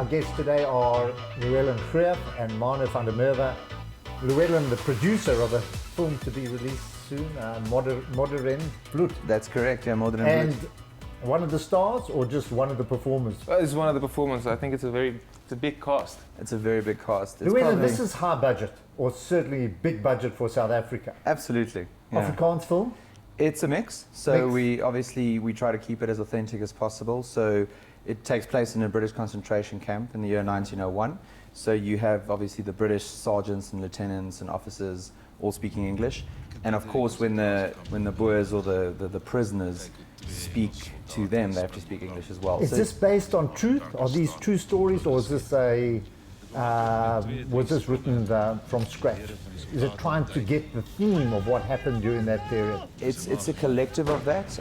Our guests today are Llewelynn Greff and Marno van der Merwe. Llewelynn, the producer of a film to be released soon, Modern Bloed. That's correct, yeah, Modern And Bloed. one of the stars or just one of the performers? It's one of the performers. I think it's a big cast. It's a very big cast. It's Llewelynn, this is high budget, or certainly big budget for South Africa. Absolutely. Yeah. Afrikaans film? It's a mix. So we try to keep it as authentic as possible. So it takes place in a British concentration camp in the year 1901. So you have obviously the British sergeants and lieutenants and officers all speaking English. And of course when the Boers or the prisoners speak to them, they have to speak English as well. Is this based on truth? Are these true stories, or is this was this written from scratch? Is it trying to get the theme of what happened during that period? It's a collective of that.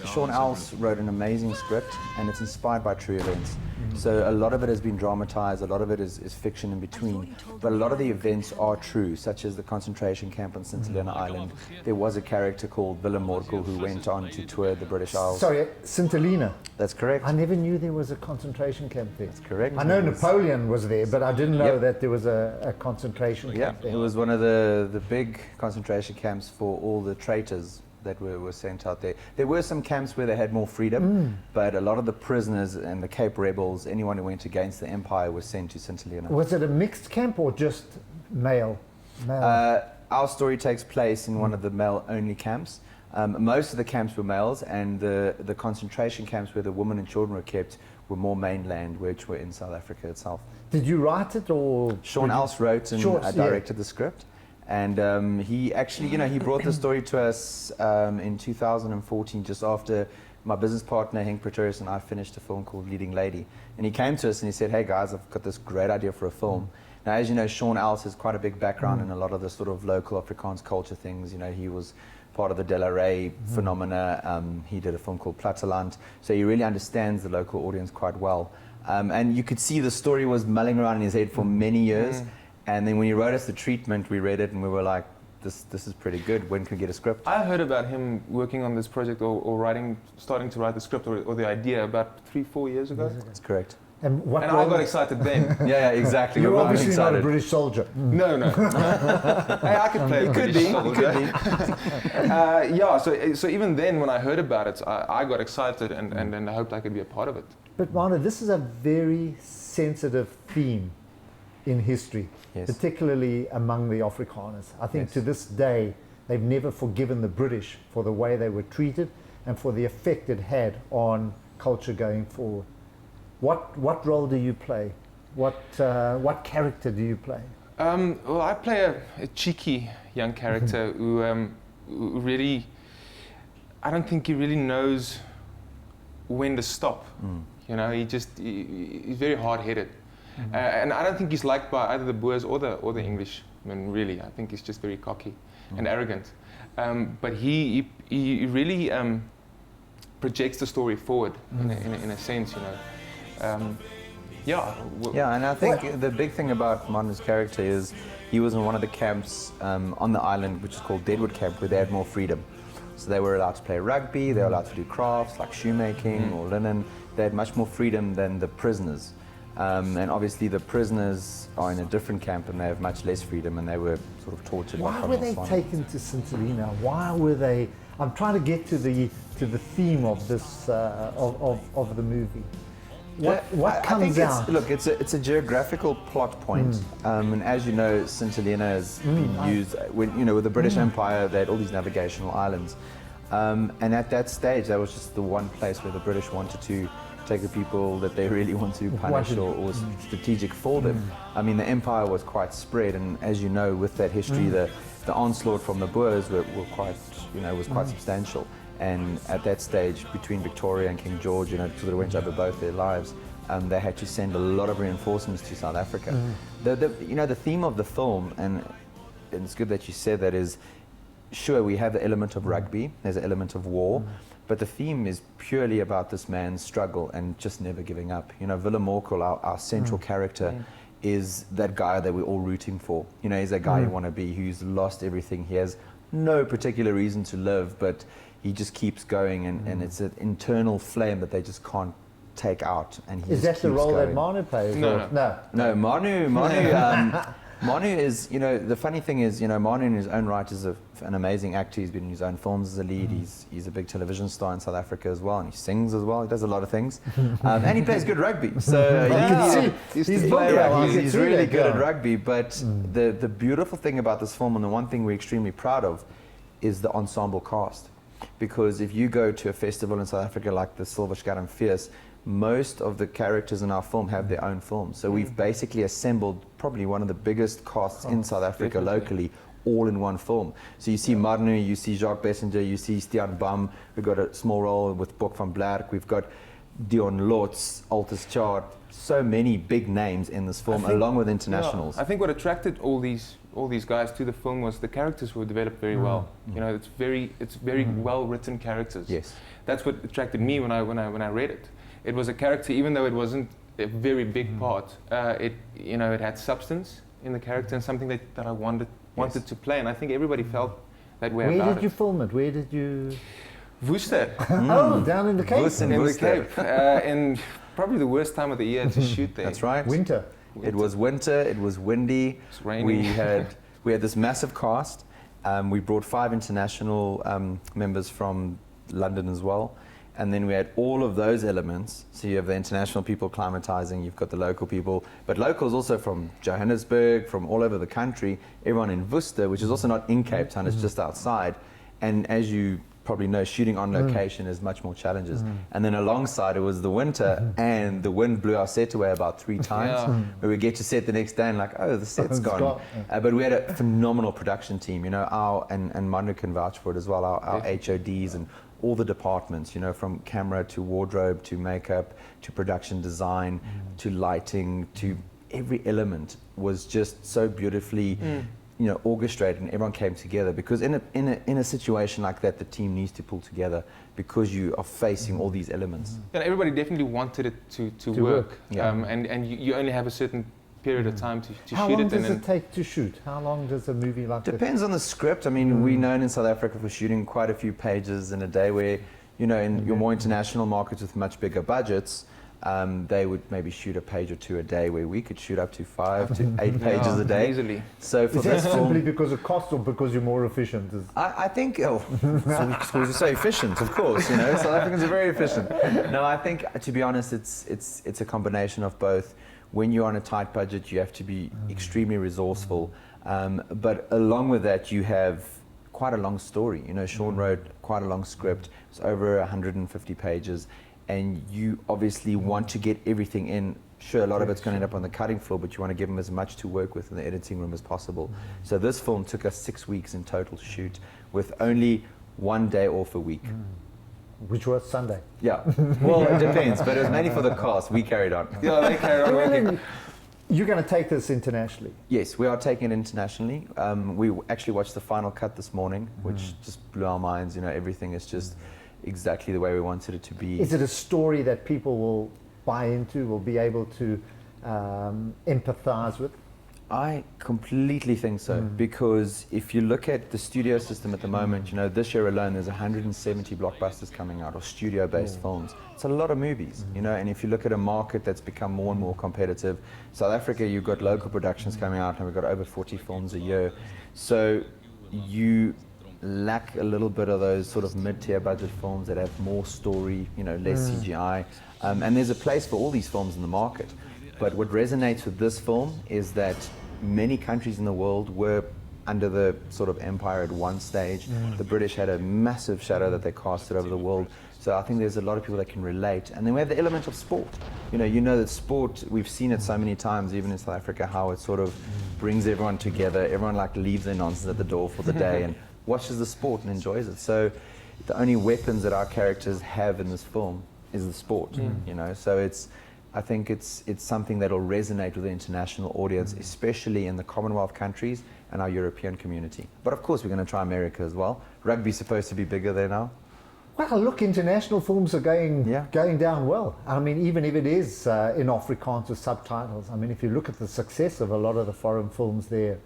Sean Else wrote an amazing script, and it's inspired by true events. So a lot of it has been dramatized, a lot of it is fiction in between, but a lot of the events are true, such as the concentration camp on St. Helena Island. There was a character called Willem Morkel who went on to tour the British Isles. Sorry, St. Helena? That's correct. I never knew there was a concentration camp there. That's correct. I know Napoleon was there, but I didn't know that there was a concentration camp there. It was one of the big concentration camps for all the traitors that were sent out there. There were some camps where they had more freedom, but a lot of the prisoners and the Cape rebels, anyone who went against the empire, was sent to St. Helena. Was it a mixed camp or just male? Our story takes place in one of the male-only camps. Most of the camps were males, and the concentration camps where the women and children were kept were more mainland, which were in South Africa itself. Did you write it, or? Sean Else wrote and directed the script. And he actually, he brought the story to us in 2014, just after my business partner, Henk Pretorius, and I finished a film called Leading Lady. And he came to us and he said, hey guys, I've got this great idea for a film. Now, as you know, Sean Else has quite a big background in a lot of the sort of local Afrikaans culture things. He was part of the De La Rey phenomena. He did a film called Platteland. So he really understands the local audience quite well. And you could see the story was mulling around in his head for many years. And then when he wrote us the treatment, we read it and we were like, this is pretty good. When can we get a script? I heard about him working on this project or starting to write the script or the idea about 3-4 years ago. That's correct. And I got excited then. Yeah, exactly. You're We're obviously excited. not a British soldier. No. Hey, I could play a British soldier. Yeah, so even then when I heard about it, I got excited and I hoped I could be a part of it. But Marno, this is a very sensitive theme in history, particularly among the Afrikaners. I think to this day, they've never forgiven the British for the way they were treated and for the effect it had on culture going forward. What role do you play? What character do you play? Well, I play a cheeky young character who really, I don't think he really knows when to stop. He's very hard-headed. And I don't think he's liked by either the Boers or the Englishmen, really. I think he's just very cocky and arrogant. But he really projects the story forward in a sense, and I think the big thing about Marno's character is he was in one of the camps on the island, which is called Deadwood Camp, where they had more freedom. So they were allowed to play rugby, they were allowed to do crafts like shoemaking or linen. They had much more freedom than the prisoners. And obviously the prisoners are in a different camp and they have much less freedom, and they were sort of tortured. Why were they taken to St. Helena? Why were they? I'm trying to get to the theme of this of the movie. What comes out? Look, it's a geographical plot point, and as you know, St. Helena has been used with the British Empire. They had all these navigational islands, and at that stage, that was just the one place where the British wanted to take the people that they really want to punish or was strategic for them. I mean, the empire was quite spread, and as you know, with that history, the onslaught from the Boers was quite substantial. And at that stage, between Victoria and King George, sort of went over both their lives. They had to send a lot of reinforcements to South Africa. The theme of the film, and it's good that you said that, is sure we have the element of rugby, there's an element of war. But the theme is purely about this man's struggle and just never giving up. Willem Morkel, our central character, is that guy that we're all rooting for. He's that guy you want to be, who's lost everything. He has no particular reason to live, but he just keeps going, and it's an internal flame that they just can't take out, and he Is just that the keeps role going. that Marno plays? No. No, Marno, Marno is, you know, the funny thing is, you know, Marno in his own right is an amazing actor. He's been in his own films as a lead. He's a big television star in South Africa as well, and he sings as well. He does a lot of things, and he plays good rugby. So he's he's really good at rugby. But the beautiful thing about this film, and the one thing we're extremely proud of, is the ensemble cast. Because if you go to a festival in South Africa like the Silver Scarf Fierce, most of the characters in our film have their own films. So we've basically assembled probably one of the biggest casts in South Africa locally, all in one film. So you see Marno, you see Jacques Bessenger, you see Stian Bam. We've got a small role with Bok van Blerk. We've got Dion Lotz, Altus Chart. So many big names in this film, along with internationals. I think what attracted all these guys to the film was the characters were developed very well. You know, it's very well written characters. Yes, that's what attracted me when I read it. It was a character, even though it wasn't a very big part. It had substance in the character and something that I wanted to play. And I think everybody felt that way about it. Where did you film it? Where did you? Worcester. Oh, down in the Cape. Worcester. In the Cape. And probably the worst time of the year to shoot there. That's right. Winter. It was winter. It was windy. It was raining. We had this massive cast. We brought 5 international members from London as well. And then we had all of those elements. So you have the international people climatizing, you've got the local people, but locals also from Johannesburg, from all over the country, everyone in Worcester, which is also not in Cape Town, it's just outside. And as you probably know, shooting on location is much more challenges. And then alongside it was the winter, and the wind blew our set away about 3 times. Where we get to set the next day and like, oh, the set's gone. But we had a phenomenal production team, you know, and Marno can vouch for it as well, our HODs and all the departments, you know, from camera to wardrobe to makeup to production design to lighting to every element was just so beautifully you know, orchestrated, and everyone came together, because in a situation like that, the team needs to pull together because you are facing all these elements. And everybody definitely wanted it to work. And you only have a certain period of time to shoot it. How long does it take to shoot? How long does a movie like that? Depends on the script. I mean, we're known in South Africa for shooting quite a few pages in a day, where, you know, in your more international markets with much bigger budgets, they would maybe shoot a page or 2 a day, where we could shoot up to 5 to 8 pages a day. Easily. So for is that this simply film, because of cost or because you're more efficient? I think, because we're so efficient, of course, you know, South Africans are very efficient. No, I think, to be honest, it's a combination of both. When you're on a tight budget, you have to be extremely resourceful. But along with that, you have quite a long story. You know, Sean wrote quite a long script. It's over 150 pages. And you obviously want to get everything in. Sure, a lot of it's going to end up on the cutting floor, but you want to give them as much to work with in the editing room as possible. So this film took us 6 weeks in total to shoot, with only 1 day off a week. Which was Sunday. Yeah, well, it depends, but it was mainly for the cast. We carried on. Yeah, they carried on working. You're going to take this internationally? Yes, we are taking it internationally. We actually watched the final cut this morning, which just blew our minds. You know, everything is just exactly the way we wanted it to be. Is it a story that people will buy into, will be able to empathize with? I completely think so, because if you look at the studio system at the moment, you know, this year alone there's 170 blockbusters coming out, or studio-based films. It's a lot of movies, you know, and if you look at a market that's become more and more competitive, South Africa, you've got local productions coming out, and we've got over 40 films a year. So you lack a little bit of those sort of mid-tier budget films that have more story, you know, less CGI, and there's a place for all these films in the market. But what resonates with this film is that many countries in the world were under the sort of empire at one stage. The British had a massive shadow that they casted over the world. So I think there's a lot of people that can relate. And then we have the element of sport. You know that sport, we've seen it so many times, even in South Africa, how it sort of brings everyone together. Everyone like leaves their nonsense at the door for the day and watches the sport and enjoys it. So the only weapons that our characters have in this film is the sport, you know. So I think it's something that will resonate with the international audience, especially in the Commonwealth countries and our European community. But of course, we're going to try America as well. Rugby's supposed to be bigger there now. Well, look, international films are going down well. I mean, even if it is in Afrikaans with subtitles. I mean, if you look at the success of a lot of the foreign films there,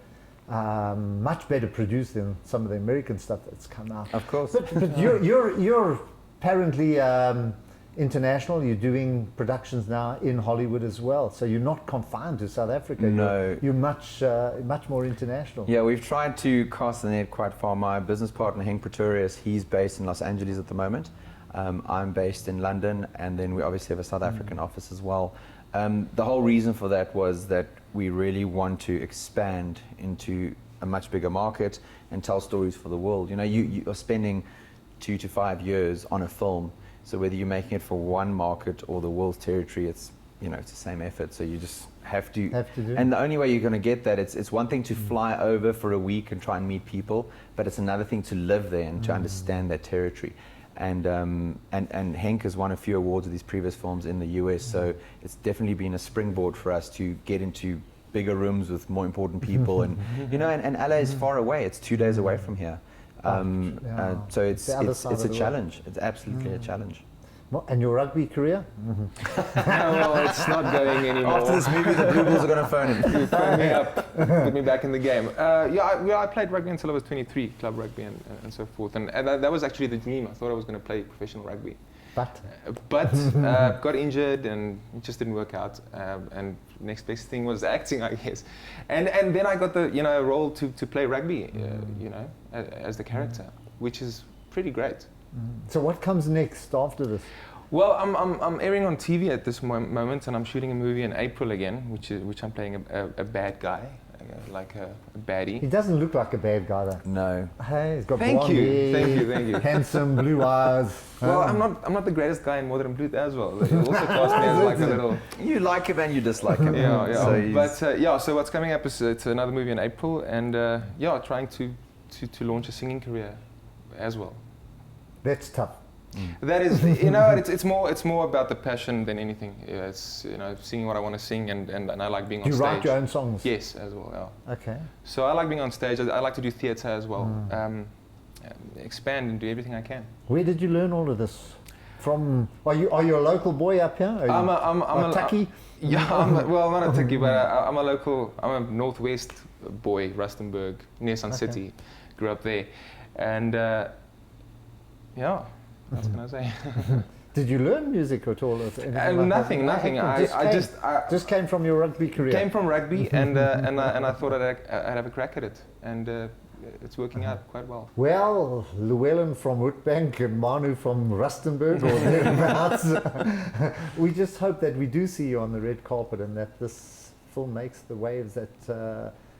much better produced than some of the American stuff that's come out. Of course. But you're apparently international. You're doing productions now in Hollywood as well. So you're not confined to South Africa. No. You're much more international. Yeah, we've tried to cast the net quite far. My business partner, Henk Pretorius, he's based in Los Angeles at the moment. I'm based in London, and then we obviously have a South African office as well. The whole reason for that was that we really want to expand into a much bigger market and tell stories for the world. You know, you are spending 2 to 5 years on a film, so whether you're making it for one market or the world's territory, it's, you know, it's the same effort. So you just have to do. And the only way you're going to get that, it's one thing to fly over for a week and try and meet people, but it's another thing to live there and to understand that territory. And Henk has won a few awards with his previous films in the US, so it's definitely been a springboard for us to get into bigger rooms with more important people. And you know, and LA is far away; it's 2 days away from here. So it's a challenge. It's absolutely a challenge. And your rugby career? Well, it's not going anymore. After this movie, the Blue Bulls are going to phone him. Phone me up, put me back in the game. I played rugby until I was 23, club rugby and so forth. And that was actually the dream. I thought I was going to play professional rugby. But got injured and it just didn't work out. And next best thing was acting, I guess. And then I got the role to play rugby, as the character, which is pretty great. So what comes next after this? Well, I'm airing on TV at this moment, and I'm shooting a movie in April again, which I'm playing a bad guy, like a baddie. He doesn't look like a bad guy though. No. Hey, he's got Thank blonde you. hair, Thank you. handsome blue eyes. Well, I'm not the greatest guy in Modern Bloed as well. They also cast me as like a little. You like him and you dislike him. Yeah. So what's coming up is it's another movie in April, and trying to launch a singing career as well. That's tough. That is, it's more about the passion than anything. Yeah, it's singing what I want to sing, and I like being on stage. Do you write your own songs? Yes, as well. Yeah. Okay. So I like being on stage. I like to do theatre as well. Expand and do everything I can. Where did you learn all of this? From? Are you a local boy up here? I'm a Taki? Well, not a Taki, but I'm a northwest boy, Rustenburg, near Sun City. Grew up there, and what can I say? Did you learn music at all? Nothing. I just came from your rugby career. Came from rugby, and I thought I'd have a crack at it, and it's working out quite well. Well, Llewelynn from Witbank and Marno from Rustenburg, or thereabouts. We just hope that we do see you on the red carpet, and that this film makes the waves that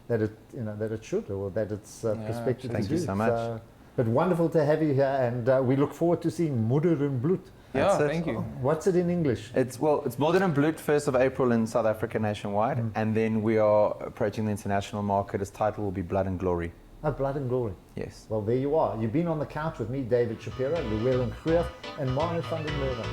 it should, or that it's prospective to do. Thank you so much. But wonderful to have you here, and we look forward to seeing Bloed. Yeah, thank you. What's it in English? It's Bloed, 1st of April in South Africa nationwide, and then we are approaching the international market. Its title will be Blood and Glory. Oh, Blood and Glory. Yes. Well, there you are. You've been on the couch with me, David Shapiro, Llewelynn Greff, and Marno van der Merwe.